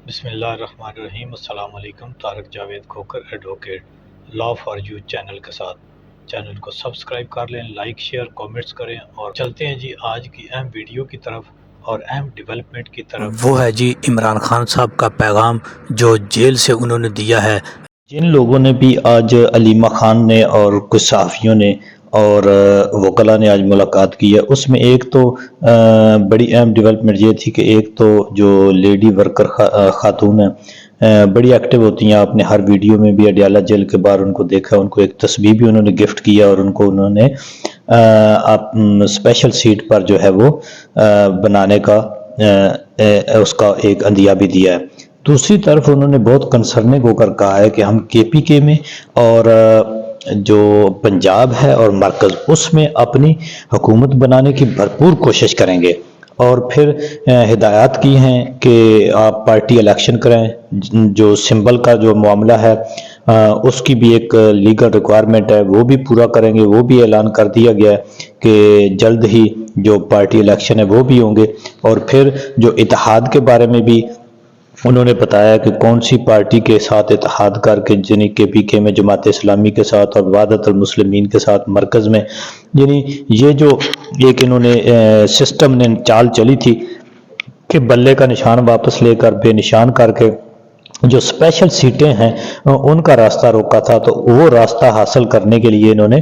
بسم اللہ الرحمن الرحیم۔ السلام علیکم۔ Tariq Javed Khokhar advocate law for you channel کے ساتھ چینل کو سبسکرائب کر لیں، لائک شیئر کومنٹس کریں اور چلتے ہیں جی آج کی اہم ویڈیو کی طرف اور اہم ڈیولپمنٹ کی طرف۔ وہ ہے جی عمران خان صاحب کا پیغام جو جیل سے انہوں نے دیا ہے۔ جن لوگوں نے بھی آج علیمہ خان نے اور کچھ صحافیوں نے اور وکلاء نے آج ملاقات کی ہے، اس میں ایک تو بڑی اہم ڈیولپمنٹ یہ تھی کہ ایک تو جو لیڈی ورکر خاتون ہیں بڑی ایکٹیو ہوتی ہیں، آپ نے ہر ویڈیو میں بھی اڈیالہ جیل کے باہر ان کو دیکھا، ان کو ایک تصویر بھی انہوں نے گفٹ کیا اور ان کو انہوں نے اسپیشل سیٹ پر جو ہے وہ بنانے کا اس کا ایک عندیہ بھی دیا ہے۔ دوسری طرف انہوں نے بہت کنسرننگ ہو کر کہا ہے کہ ہم کے پی کے میں اور جو پنجاب ہے اور مرکز اس میں اپنی حکومت بنانے کی بھرپور کوشش کریں گے، اور پھر ہدایات کی ہیں کہ آپ پارٹی الیکشن کریں، جو سمبل کا جو معاملہ ہے اس کی بھی ایک لیگل ریکوائرمنٹ ہے، وہ بھی پورا کریں گے، وہ بھی اعلان کر دیا گیا ہے کہ جلد ہی جو پارٹی الیکشن ہے وہ بھی ہوں گے۔ اور پھر جو اتحاد کے بارے میں بھی انہوں نے بتایا کہ کون سی پارٹی کے ساتھ اتحاد کر کے، یعنی کے پی کے میں جماعت اسلامی کے ساتھ اور وحدت المسلمین کے ساتھ مرکز میں، یعنی یہ جو ایک انہوں نے سسٹم نے چال چلی تھی کہ بلے کا نشان واپس لے کر بے نشان کر کے جو اسپیشل سیٹیں ہیں ان کا راستہ روکا تھا، تو وہ راستہ حاصل کرنے کے لیے انہوں نے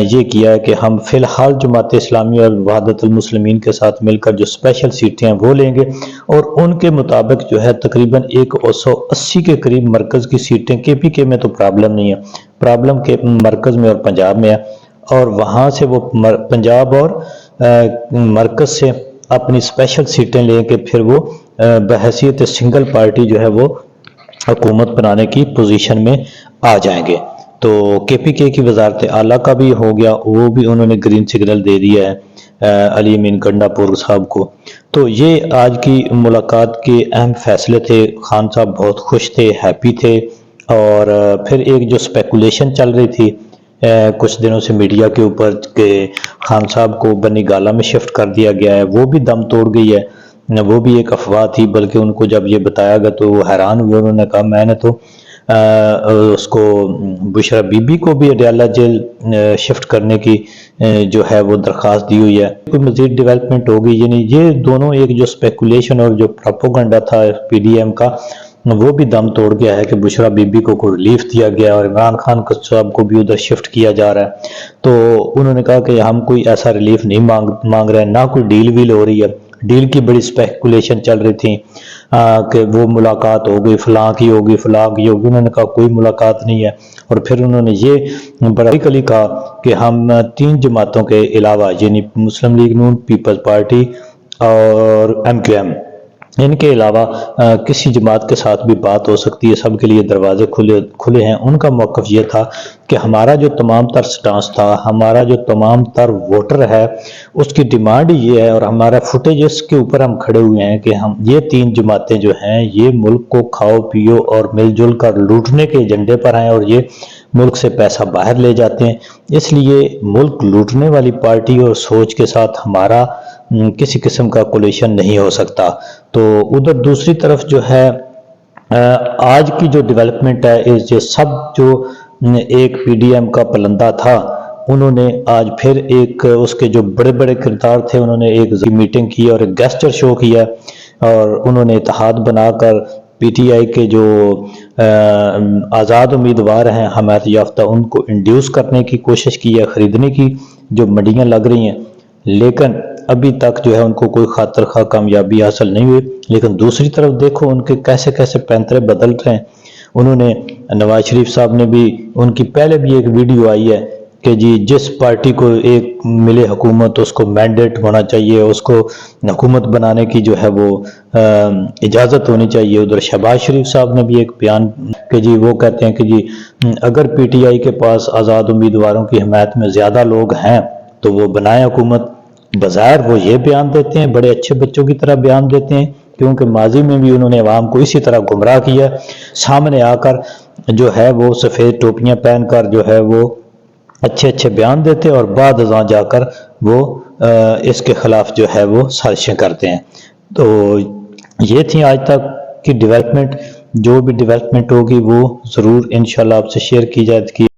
یہ کیا ہے کہ ہم فی الحال جماعت اسلامی اور وحدت المسلمین کے ساتھ مل کر جو اسپیشل سیٹیں ہیں وہ لیں گے، اور ان کے مطابق جو ہے تقریباً 180 کے قریب مرکز کی سیٹیں، کے پی کے میں تو پرابلم نہیں ہے، پرابلم کے مرکز میں اور پنجاب میں ہے، اور وہاں سے وہ پنجاب اور مرکز سے اپنی اسپیشل سیٹیں لیں کہ پھر وہ بحیثیت سنگل پارٹی جو ہے وہ حکومت بنانے کی پوزیشن میں آ جائیں گے۔ تو کے پی کے کی وزارت اعلیٰ کا بھی ہو گیا، وہ بھی انہوں نے گرین سگنل دے دیا ہے علی امین کنڈا پور صاحب کو۔ تو یہ آج کی ملاقات کے اہم فیصلے تھے، خان صاحب بہت خوش تھے، ہیپی تھے، اور پھر ایک جو سپیکولیشن چل رہی تھی کچھ دنوں سے میڈیا کے اوپر کہ خان صاحب کو بنی گالہ میں شفٹ کر دیا گیا ہے، وہ بھی دم توڑ گئی ہے، وہ بھی ایک افواہ تھی، بلکہ ان کو جب یہ بتایا گیا تو وہ حیران ہوئے، انہوں نے کہا میں نے تو اس کو بشرا بی بی کو بھی اڈیالہ جیل شفٹ کرنے کی جو ہے وہ درخواست دی ہوئی ہے، کوئی مزید ڈیولپمنٹ ہوگی۔ یعنی یہ دونوں ایک جو سپیکولیشن اور جو پروپیگنڈا تھا پی ڈی ایم کا وہ بھی دم توڑ گیا ہے کہ بشرا بی بی کو کوئی ریلیف دیا گیا اور عمران خان صاحب کو بھی ادھر شفٹ کیا جا رہا ہے۔ تو انہوں نے کہا کہ ہم کوئی ایسا ریلیف نہیں مانگ رہے ہیں، نہ کوئی ڈیل ویل ہو رہی ہے، ڈیل کی بڑی سپیکولیشن چل رہی تھی کہ وہ ملاقات ہو گئی، فلاں کی ہوگی، فلاں کی ہوگی، انہوں نے کہا کوئی ملاقات نہیں ہے۔ اور پھر انہوں نے یہ بڑا کلی کہا کہ ہم 3 جماعتوں کے علاوہ، یعنی مسلم لیگ نون، پیپلز پارٹی اور ایم کیو ایم، ان کے علاوہ کسی جماعت کے ساتھ بھی بات ہو سکتی ہے، سب کے لیے دروازے کھلے ہیں۔ ان کا موقف یہ تھا کہ ہمارا جو تمام تر سٹانس تھا، ہمارا جو تمام تر ووٹر ہے، اس کی ڈیمانڈ یہ ہے، اور ہمارا فوٹیج اس کے اوپر ہم کھڑے ہوئے ہیں کہ ہم یہ 3 جماعتیں جو ہیں یہ ملک کو کھاؤ پیو اور مل جل کر لوٹنے کے ایجنڈے پر ہیں، اور یہ ملک سے پیسہ باہر لے جاتے ہیں، اس لیے ملک لوٹنے والی پارٹی اور سوچ کے ساتھ ہمارا کسی قسم کا کولیشن نہیں ہو سکتا۔ تو ادھر دوسری طرف جو ہے آج کی جو ڈیولپمنٹ ہے، یہ سب جو ایک پی ڈی ایم کا پلندہ تھا، انہوں نے آج پھر ایک اس کے جو بڑے بڑے کردار تھے، انہوں نے ایک میٹنگ کی اور ایک گیسچر شو کیا، اور انہوں نے اتحاد بنا کر پی ٹی آئی کے جو آزاد امیدوار ہیں حمایت یافتہ، ان کو انڈیوس کرنے کی کوشش کی ہے، خریدنے کی جو منڈیاں لگ رہی ہیں، لیکن ابھی تک جو ہے ان کو کوئی خاطر خواہ کامیابی حاصل نہیں ہوئی۔ لیکن دوسری طرف دیکھو ان کے کیسے کیسے پینترے بدل رہے ہیں۔ انہوں نے نواز شریف صاحب نے بھی، ان کی پہلے بھی ایک ویڈیو آئی ہے کہ جی جس پارٹی کو ایک ملے حکومت اس کو مینڈیٹ ہونا چاہیے، اس کو حکومت بنانے کی جو ہے وہ اجازت ہونی چاہیے۔ ادھر شہباز شریف صاحب نے بھی ایک بیان کہ جی وہ کہتے ہیں کہ جی اگر پی ٹی آئی کے پاس آزاد امیدواروں کی حمایت میں زیادہ لوگ ہیں تو وہ بنائیں حکومت۔ بظاہر وہ یہ بیان دیتے ہیں، بڑے اچھے بچوں کی طرح بیان دیتے ہیں، کیونکہ ماضی میں بھی انہوں نے عوام کو اسی طرح گمراہ کیا، سامنے آ کر جو ہے وہ سفید ٹوپیاں پہن کر جو ہے وہ اچھے اچھے بیان دیتے، اور بعد ازاں جا کر وہ اس کے خلاف جو ہے وہ سازشیں کرتے ہیں۔ تو یہ تھی آج تک کی ڈیولپمنٹ جو بھی ڈیولپمنٹ ہوگی وہ ضرور انشاءاللہ آپ سے شیئر کی جائے گی۔